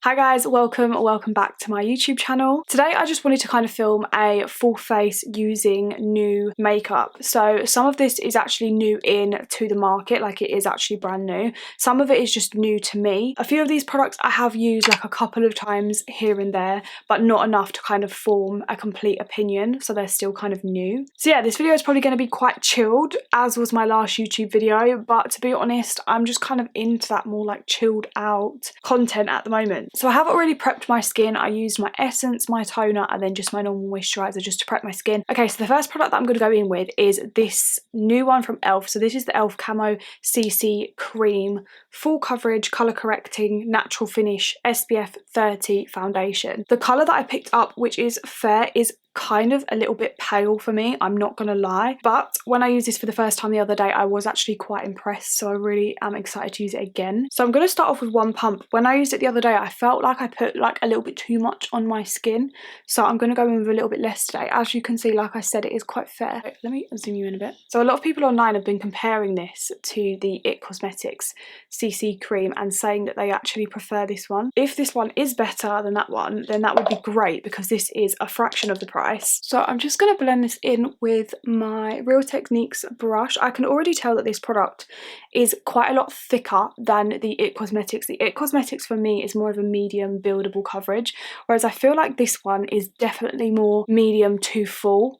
Hi guys, welcome back to my YouTube channel. Today I just wanted to kind of film a full face using new makeup. So some of this is actually new in to the market, like it is actually brand new. Some of it is just new to me. A few of these products I have used like a couple of times here and there, but not enough to kind of form a complete opinion, so they're still kind of new. So yeah, this video is probably going to be quite chilled, as was my last YouTube video, but to be honest, I'm just kind of into that more like chilled out content at the moment. So I have already prepped my skin. I used my essence, my toner, and then just my normal moisturiser just to prep my skin. Okay, so the first product that I'm going to go in with is this new one from e.l.f. So this is the e.l.f. Camo CC Cream Full Coverage Colour Correcting Natural Finish SPF 30 Foundation. The colour that I picked up, which is fair, is kind of a little bit pale for me, I'm not gonna lie, but when I used this for the first time the other day I was actually quite impressed, so I really am excited to use it again. So I'm gonna start off with one pump. When I used it the other day I felt like I put like a little bit too much on my skin, so I'm gonna go in with a little bit less today. As you can see, like I said, it is quite fair. Wait, let me zoom you in a bit. So a lot of people online have been comparing this to the IT Cosmetics CC cream and saying that they actually prefer this one. If this one is better than that one, then that would be great because this is a fraction of the price. So I'm just going to blend this in with my Real Techniques brush. I can already tell that this product is quite a lot thicker than the IT Cosmetics. The IT Cosmetics for me is more of a medium buildable coverage, whereas I feel like this one is definitely more medium to full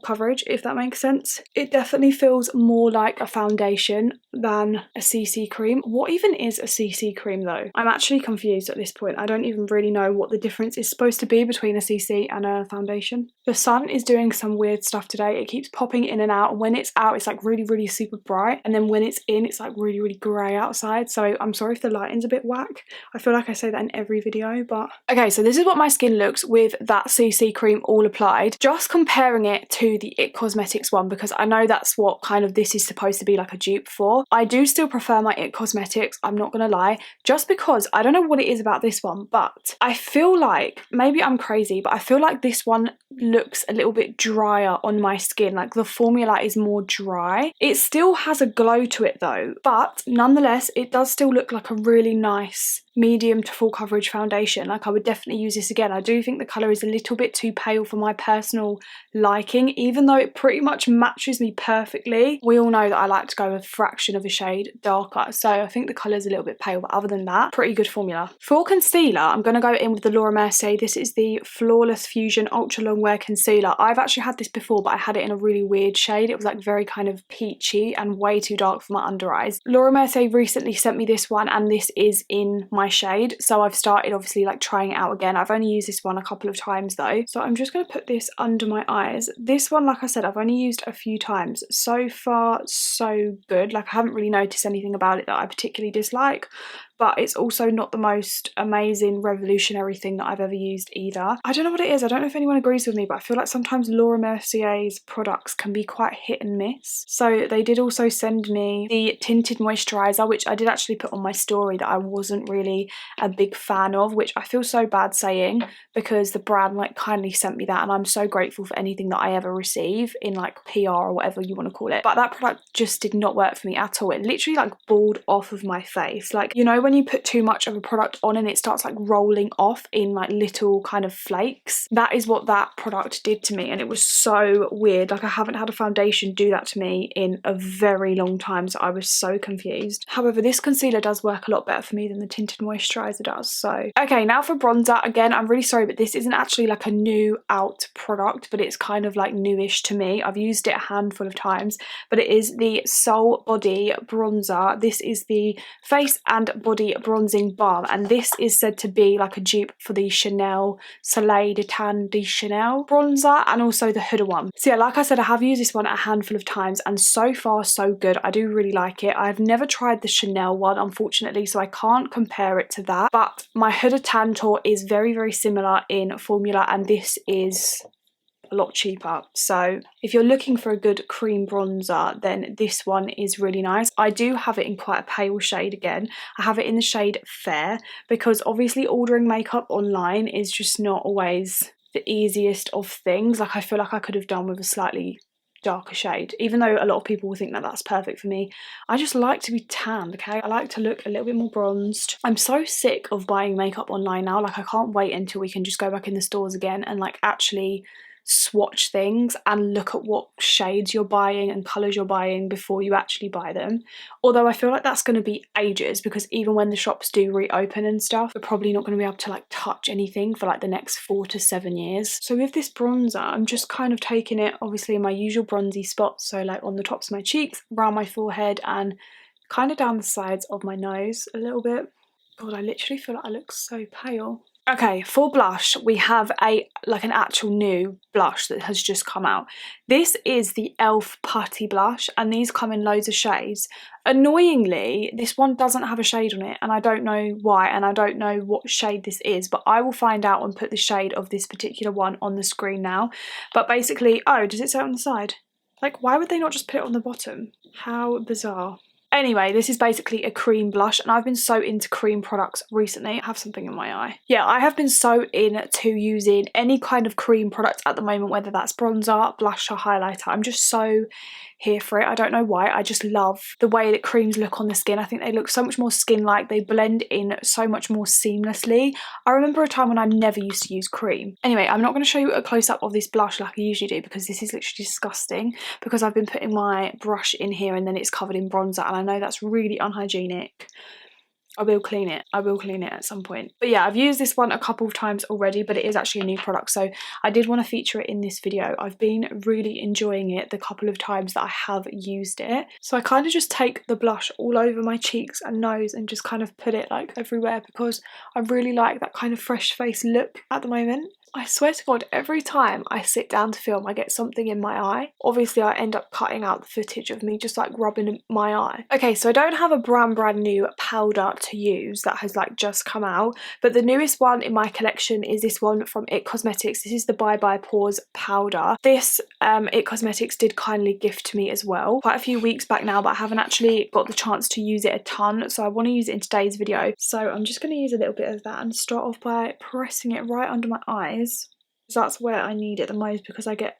coverage, if that makes sense. It definitely feels more like a foundation than a CC cream. What even is a CC cream though? I'm actually confused at this point. I don't even really know what the difference is supposed to be between a CC and a foundation. The sun is doing some weird stuff today. It keeps popping in and out. When it's out it's like really super bright, and then when it's in it's like really grey outside, so I'm sorry if the lighting's a bit whack. I feel like I say that in every video, but okay, so this is what my skin looks with that CC cream all applied. Just comparing it to the IT Cosmetics one, because I know that's what kind of this is supposed to be like a dupe for. I do still prefer my IT Cosmetics, I'm not gonna lie, just because I don't know what it is about this one, but I feel like, maybe I'm crazy, but I feel like this one looks a little bit drier on my skin. Like the formula is more dry. It still has a glow to it though, but nonetheless it does still look like a really nice medium to full coverage foundation. Like I would definitely use this again. I do think the colour is a little bit too pale for my personal liking, even though it pretty much matches me perfectly. We all know that I like to go a fraction of a shade darker, so I think the colour is a little bit pale, but other than that, pretty good formula. For concealer, I'm going to go in with the Laura Mercier. This is the Flawless Fusion Ultra Long Wear Concealer. I've actually had this before, but I had it in a really weird shade. It was like very kind of peachy and way too dark for my under eyes. Laura Mercier recently sent me this one, and this is in my shade, so I've started obviously like trying it out again. I've only used this one a couple of times though, so I'm just going to put this under my eyes. This one, like I said, I've only used a few times. So far so good. Like I haven't really noticed anything about it that I particularly dislike, but it's also not the most amazing revolutionary thing that I've ever used either. I don't know what it is. I don't know if anyone agrees with me, but I feel like sometimes Laura Mercier's products can be quite hit and miss. So they did also send me the tinted moisturiser, which I did actually put on my story that I wasn't really a big fan of, which I feel so bad saying because the brand like kindly sent me that, and I'm so grateful for anything that I ever receive in like PR or whatever you want to call it. But that product just did not work for me at all. It literally like balled off of my face. Like, you know, when you put too much of a product on and it starts like rolling off in like little kind of flakes, that is what that product did to me, and it was so weird. Like I haven't had a foundation do that to me in a very long time, so I was so confused. However, this concealer does work a lot better for me than the tinted moisturiser does. So okay, now for bronzer. Again, I'm really sorry, but this isn't actually like a new out product, but it's kind of like newish to me. I've used it a handful of times, but it is the Soul Body bronzer. This is the face and body bronzing balm, and this is said to be like a dupe for the Chanel Soleil de Tan de Chanel bronzer and also the Huda one. So yeah, like I said, I have used this one a handful of times and so far so good. I do really like it. I've never tried the Chanel one, unfortunately, so I can't compare it to that, but my Huda Tantor is very similar in formula, and this is a lot cheaper. So if you're looking for a good cream bronzer, then this one is really nice. I do have it in quite a pale shade again. I have it in the shade Fair, because obviously ordering makeup online is just not always the easiest of things. Like I feel like I could have done with a slightly darker shade, even though a lot of people will think that that's perfect for me. I just like to be tanned, okay? I like to look a little bit more bronzed. I'm so sick of buying makeup online now. Like, I can't wait until we can just go back in the stores again and like actually swatch things and look at what shades you're buying and colours you're buying before you actually buy them. Although I feel like that's going to be ages, because even when the shops do reopen and stuff, we're probably not going to be able to like touch anything for like the next 4 to 7 years. So with this bronzer, I'm just kind of taking it obviously in my usual bronzy spots, so like on the tops of my cheeks, around my forehead, and kind of down the sides of my nose a little bit. God, I literally feel like I look so pale. Okay, for blush, we have an actual new blush that has just come out. This is the e.l.f. Putty Blush, and these come in loads of shades. Annoyingly, this one doesn't have a shade on it, and I don't know why, and I don't know what shade this is, but I will find out and put the shade of this particular one on the screen now. But basically, oh, does it say it on the side? Like, why would they not just put it on the bottom? How bizarre. Anyway, this is basically a cream blush, and I've been so into cream products recently. I have something in my eye. Yeah, I have been so into using any kind of cream product at the moment, whether that's bronzer, blusher, highlighter. I'm just so here for it. I don't know why. I just love the way that creams look on the skin. I think they look so much more skin-like. They blend in so much more seamlessly. I remember a time when I never used to use cream. Anyway, I'm not going to show you a close-up of this blush like I usually do, because this is literally disgusting, because I've been putting my brush in here and then it's covered in bronzer, and I know that's really unhygienic. I will clean it. I will clean it at some point. But yeah, I've used this one a couple of times already, but it is actually a new product, so I did want to feature it in this video. I've been really enjoying it the couple of times that I have used it. So I kind of just take the blush all over my cheeks and nose and just kind of put it like everywhere, because I really like that kind of fresh face look at the moment. I swear to God, every time I sit down to film, I get something in my eye. Obviously, I end up cutting out the footage of me just like rubbing my eye. Okay, so I don't have a brand new powder to use that has like just come out, but the newest one in my collection is this one from It Cosmetics. This is the Bye Bye Pores powder. This It Cosmetics did kindly gift to me as well quite a few weeks back now, but I haven't actually got the chance to use it a ton, so I want to use it in today's video. So I'm just going to use a little bit of that and start off by pressing it right under my eyes. That's where I need it the most, because I get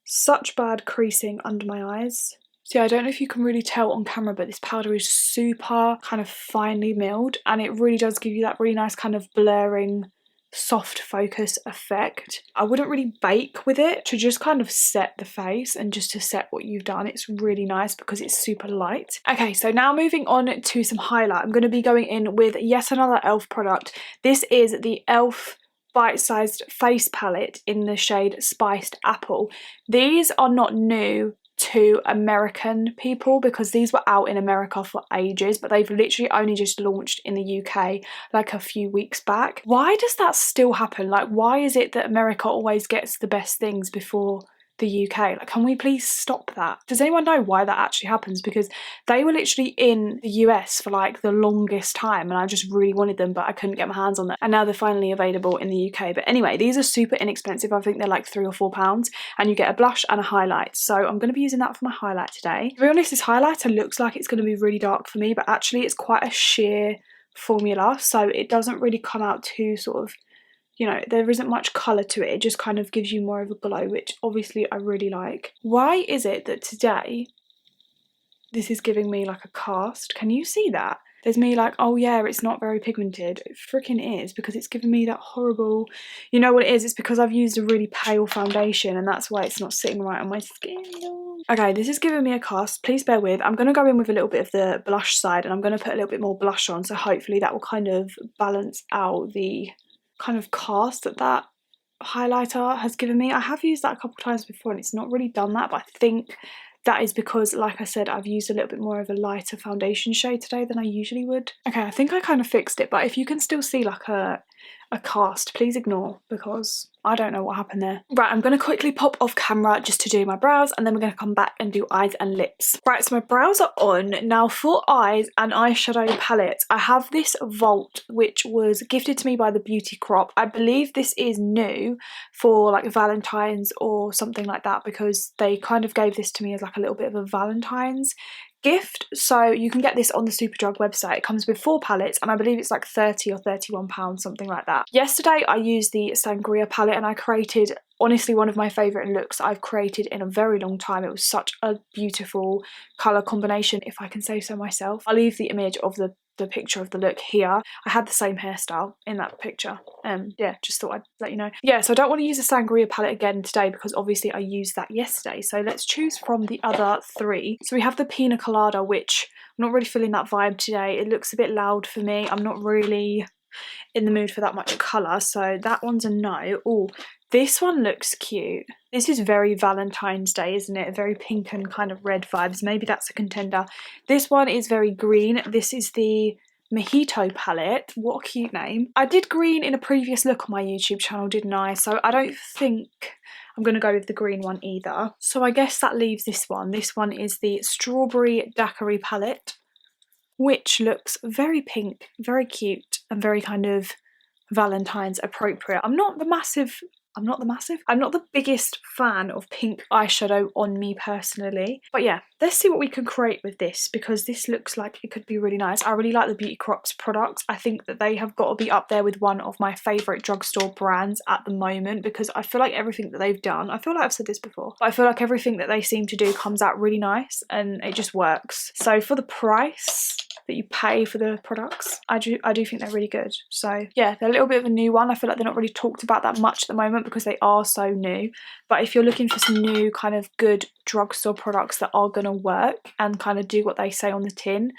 such bad creasing under my eyes. So yeah, I don't know if you can really tell on camera, but this powder is super kind of finely milled, and it really does give you that really nice kind of blurring, soft focus effect. I wouldn't really bake with it, to just kind of set the face and just to set what you've done. It's really nice because it's super light. Okay, so now moving on to some highlight. I'm going to be going in with yet another e.l.f. product. This is the e.l.f. bite-sized face palette in the shade Spiced Apple. These are not new to American people, because these were out in America for ages, but they've literally only just launched in the UK like a few weeks back. Why does that still happen? Like, why is it that America always gets the best things before the UK? Like, can we please stop that? Does anyone know why that actually happens? Because they were literally in the US for like the longest time, and I just really wanted them, but I couldn't get my hands on them, and now they're finally available in the UK. But anyway, these are super inexpensive. I think they're like £3 or £4, and you get a blush and a highlight. So I'm going to be using that for my highlight today. To be honest, this highlighter looks like it's going to be really dark for me, but actually it's quite a sheer formula, so it doesn't really come out too sort of, you know, there isn't much colour to it. It just kind of gives you more of a glow, which obviously I really like. Why is it that today this is giving me like a cast? Can you see that? There's me like, oh yeah, it's not very pigmented. It freaking is, because it's giving me that horrible, you know what it is? It's because I've used a really pale foundation, and that's why it's not sitting right on my skin. Okay, this is giving me a cast. Please bear with. I'm going to go in with a little bit of the blush side, and I'm going to put a little bit more blush on, so hopefully that will kind of balance out the kind of cast that highlighter has given me. I have used that a couple of times before and it's not really done that, but I think that is because, like I said, I've used a little bit more of a lighter foundation shade today than I usually would. Okay, I think I kind of fixed it, but if you can still see like a cast, please ignore, because I don't know what happened there. Right, I'm going to quickly pop off camera just to do my brows, and then we're going to come back and do eyes and lips. Right, so my brows are on. Now for eyes and eyeshadow palettes, I have this Vault, which was gifted to me by the Beauty Crop. I believe this is new for like Valentine's or something like that, because they kind of gave this to me as like a little bit of a Valentine's gift, so you can get this on the Superdrug website. It comes with 4 palettes and I believe it's like 30 or 31 pounds, something like that. Yesterday I used the Sangria palette and I created honestly one of my favourite looks I've created in a very long time. It was such a beautiful colour combination, if I can say so myself. I'll leave the image of the picture of the look here. I had the same hairstyle in that picture. Yeah, just thought I'd let you know. Yeah, so I don't want to use the Sangria palette again today because obviously I used that yesterday. So let's choose from the other 3. So we have the Pina Colada, which I'm not really feeling that vibe today. It looks a bit loud for me. I'm not really in the mood for that much colour, so that one's a no. Oh, this one looks cute. This is very Valentine's Day, isn't it? Very pink and kind of red vibes. Maybe that's a contender. This one is very green. This is the Mojito palette. What a cute name. I did green in a previous look on my YouTube channel, didn't I? So I don't think I'm going to go with the green one either. So I guess that leaves this one. This one is the Strawberry Daiquiri palette, which looks very pink, very cute, and very kind of Valentine's appropriate. I'm not the biggest fan of pink eyeshadow on me personally. But yeah, let's see what we can create with this because this looks like it could be really nice. I really like the Beauty Crops products. I think that they have got to be up there with one of my favourite drugstore brands at the moment because I feel like everything that they've done, I feel like I've said this before, but I feel like everything that they seem to do comes out really nice and it just works. So for the price that you pay for the products, I do think they're really good. So yeah, they're a little bit of a new one. I feel like they're not really talked about that much at the moment because they are so new. But if you're looking for some new kind of good drugstore products that are going to work and kind of do what they say on the tin,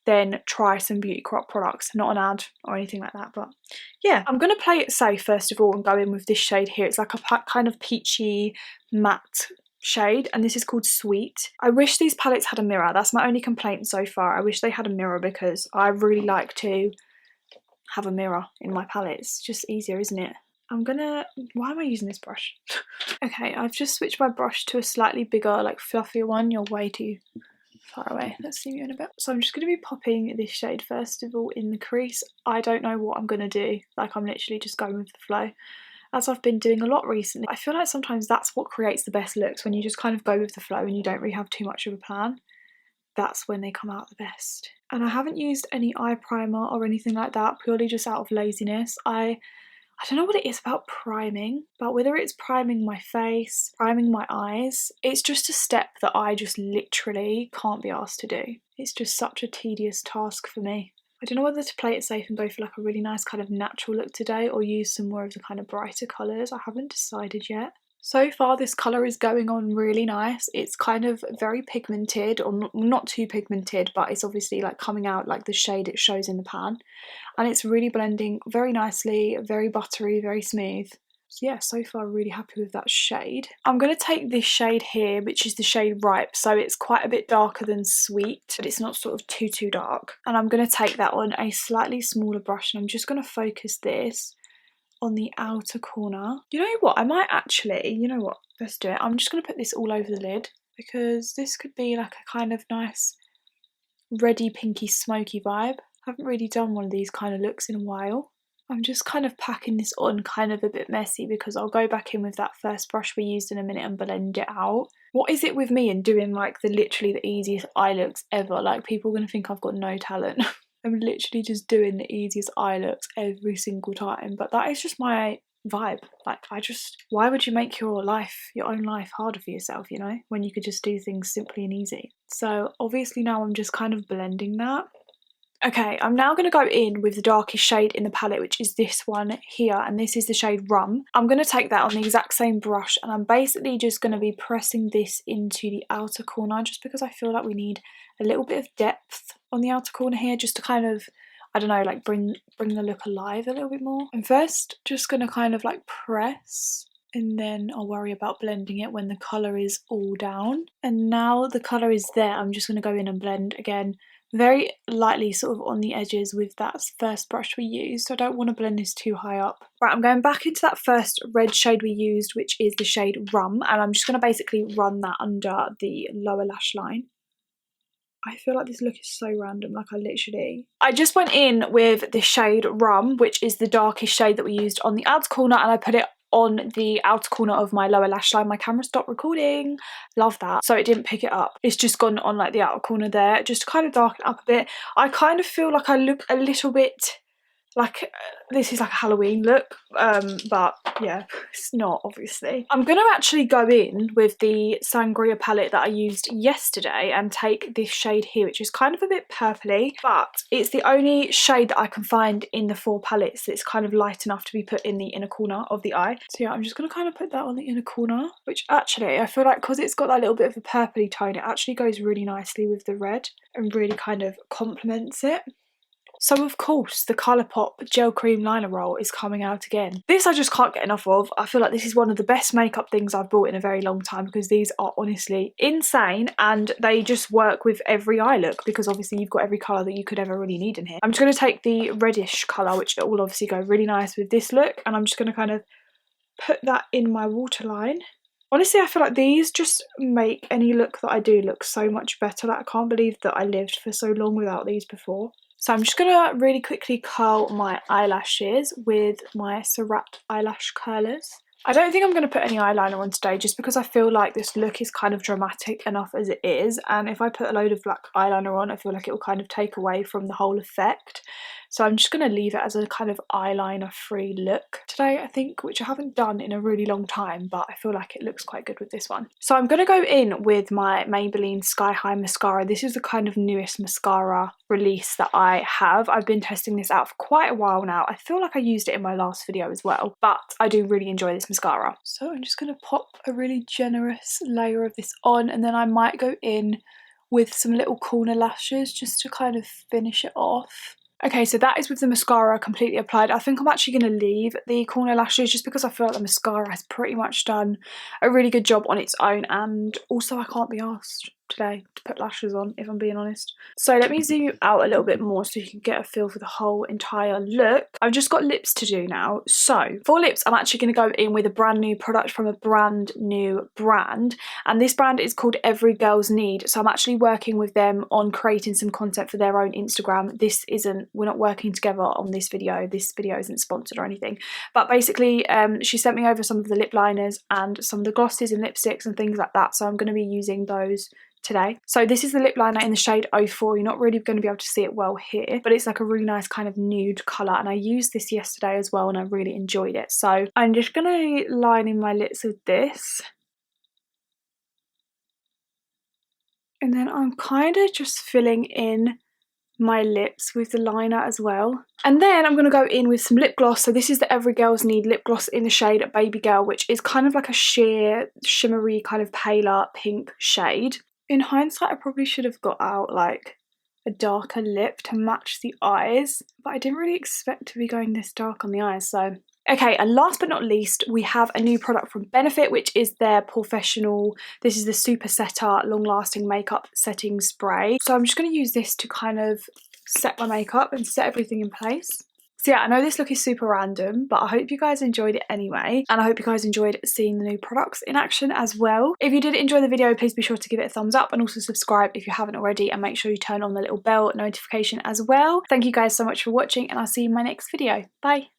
then try some Beauty Crop products. Not an ad or anything like that, but yeah. I'm going to play it safe first of all and go in with this shade here. It's like a kind of peachy matte shade and this is called Sweet. I wish these palettes had a mirror. That's my only complaint so far. I wish they had a mirror because I really like to have a mirror in my palettes. Just easier, isn't it? Why am I using this brush? Okay, I've just switched my brush to a slightly bigger, like fluffier one. You're way too far away. Let's see you in a bit. So I'm just going to be popping this shade first of all in the crease. I don't know what I'm going to do. Like I'm literally just going with the flow. As I've been doing a lot recently, I feel like sometimes that's what creates the best looks, when you just kind of go with the flow and you don't really have too much of a plan. That's when they come out the best. And I haven't used any eye primer or anything like that, purely just out of laziness. I don't know what it is about priming, but whether it's priming my face, priming my eyes, it's just a step that I just literally can't be asked to do. It's just such a tedious task for me. I don't know whether to play it safe and go for like a really nice kind of natural look today or use some more of the kind of brighter colours. I haven't decided yet. So far this colour is going on really nice. It's kind of very pigmented, or not too pigmented, but it's obviously like coming out like the shade it shows in the pan. And it's really blending very nicely, very buttery, very smooth. So yeah, so far really happy with that shade. I'm going to take this shade here, which is the shade Ripe. So it's quite a bit darker than Sweet, but it's not sort of too dark. And I'm going to take that on a slightly smaller brush and I'm just going to focus this on the outer corner. You know what, I might actually, you know what, let's do it. I'm just going to put this all over the lid because this could be like a kind of nice reddy pinky smoky vibe. I haven't really done one of these kind of looks in a while. I'm just kind of packing this on kind of a bit messy because I'll go back in with that first brush we used in a minute and blend it out. What is it with me and doing like literally the easiest eye looks ever? Like people are going to think I've got no talent. I'm literally just doing the easiest eye looks every single time, but that is just my vibe. Like why would you make your own life harder for yourself, you know, when you could just do things simply and easy? So obviously now I'm just kind of blending that. Okay, I'm now going to go in with the darkest shade in the palette, which is this one here, and this is the shade Rum. I'm going to take that on the exact same brush and I'm basically just going to be pressing this into the outer corner just because I feel like we need a little bit of depth on the outer corner here just to kind of, I don't know, like bring the look alive a little bit more. I'm first just going to kind of like press and then I'll worry about blending it when the colour is all down. And now the colour is there, I'm just going to go in and blend again very lightly sort of on the edges with that first brush we used. So I don't want to blend this too high up. Right, I'm going back into that first red shade we used, which is the shade Rum, and I'm just going to basically run that under the lower lash line. I feel like this look is so random, like I just went in with the shade Rum, which is the darkest shade that we used on the outer corner, and I put it on the outer corner of my lower lash line. My camera stopped recording, love that, so it didn't pick it up. It's just gone on like the outer corner there, just to kind of darken up a bit. I kind of feel like I look a little bit like this is like a Halloween look, but yeah, it's not, obviously. I'm gonna actually go in with the Sangria palette that I used yesterday and take this shade here, which is kind of a bit purpley, but it's the only shade that I can find in the 4 palettes that's kind of light enough to be put in the inner corner of the eye. So yeah, I'm just gonna kind of put that on the inner corner, which actually I feel like, because it's got that little bit of a purpley tone, it actually goes really nicely with the red and really kind of complements it. So of course the Colourpop Gel Cream Liner Roll is coming out again. This I just can't get enough of. I feel like this is one of the best makeup things I've bought in a very long time, because these are honestly insane and they just work with every eye look, because obviously you've got every colour that you could ever really need in here. I'm just going to take the reddish colour, which will obviously go really nice with this look, and I'm just going to kind of put that in my waterline. Honestly, I feel like these just make any look that I do look so much better. Like, I can't believe that I lived for so long without these before. So I'm just going to really quickly curl my eyelashes with my Surratt eyelash curlers. I don't think I'm going to put any eyeliner on today, just because I feel like this look is kind of dramatic enough as it is, and if I put a load of black eyeliner on, I feel like it will kind of take away from the whole effect. So I'm just going to leave it as a kind of eyeliner free look today, I think, which I haven't done in a really long time, but I feel like it looks quite good with this one. So I'm going to go in with my Maybelline Sky High mascara. This is the kind of newest mascara release that I have. I've been testing this out for quite a while now. I feel like I used it in my last video as well, but I do really enjoy this mascara. So I'm just going to pop a really generous layer of this on, and then I might go in with some little corner lashes just to kind of finish it off. Okay, so that is with the mascara completely applied. I think I'm actually going to leave the corner lashes just because I feel like the mascara has pretty much done a really good job on its own, and also I can't be asked today to put lashes on, if I'm being honest. So let me zoom you out a little bit more so you can get a feel for the whole entire look. I've just got lips to do now. So for lips, I'm actually going to go in with a brand new product from a brand new brand, and this brand is called Every Girl's Need. So I'm actually working with them on creating some content for their own Instagram. We're not working together on this video. This video isn't sponsored or anything, but basically she sent me over some of the lip liners and some of the glosses and lipsticks and things like that, so I'm going to be using those today. So this is the lip liner in the shade 04. You're not really going to be able to see it well here, but it's like a really nice kind of nude colour, and I used this yesterday as well and I really enjoyed it. So I'm just going to line in my lips with this, and then I'm kind of just filling in my lips with the liner as well. And then I'm going to go in with some lip gloss. So this is the Every Girl's Need lip gloss in the shade Baby Girl, which is kind of like a sheer shimmery kind of paler pink shade. In hindsight, I probably should have got out like a darker lip to match the eyes, but I didn't really expect to be going this dark on the eyes. So okay, and last but not least, we have a new product from Benefit, which is their Professional. This is the Super Setter Long Lasting Makeup Setting Spray. So I'm just going to use this to kind of set my makeup and set everything in place. So yeah, I know this look is super random, but I hope you guys enjoyed it anyway, and I hope you guys enjoyed seeing the new products in action as well. If you did enjoy the video, please be sure to give it a thumbs up and also subscribe if you haven't already, and make sure you turn on the little bell notification as well. Thank you guys so much for watching, and I'll see you in my next video. Bye!